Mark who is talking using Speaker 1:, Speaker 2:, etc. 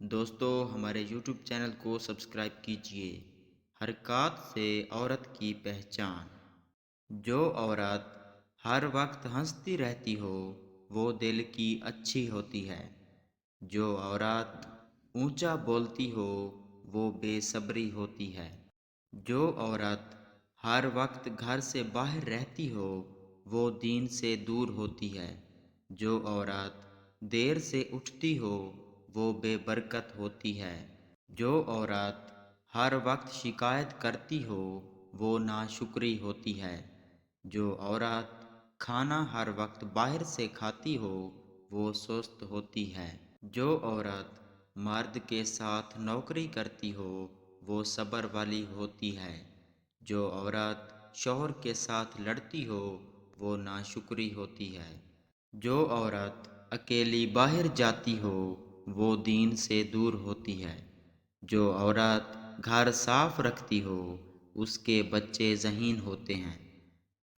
Speaker 1: دوستو ہمارے YouTube channel کو سبسکرائب کیجئے۔ حرکات سے عورت کی پہچان۔ جو عورت ہر وقت ہنستی رہتی ہو وہ دل کی اچھی ہوتی ہے۔ جو عورت اونچا بولتی ہو وہ بے صبری ہوتی ہے۔ جو عورت ہر وقت گھر سے باہر رہتی ہو وہ دین سے دور ہوتی ہے۔ جو عورت دیر سے اٹھتی ہو وہ بے برکت ہوتی ہے۔ جو عورت ہر وقت شکایت کرتی ہو وہ ناشکری ہوتی ہے۔ جو عورت کھانا ہر وقت باہر سے کھاتی ہو وہ سست ہوتی ہے۔ جو عورت مرد کے ساتھ نوکری کرتی ہو وہ صبر والی ہوتی ہے۔ جو عورت شوہر کے ساتھ لڑتی ہو وہ ناشکری ہوتی ہے۔ جو عورت اکیلی باہر جاتی ہو وہ دین سے دور ہوتی ہے۔ جو عورت گھر صاف رکھتی ہو اس کے بچے ذہین ہوتے ہیں۔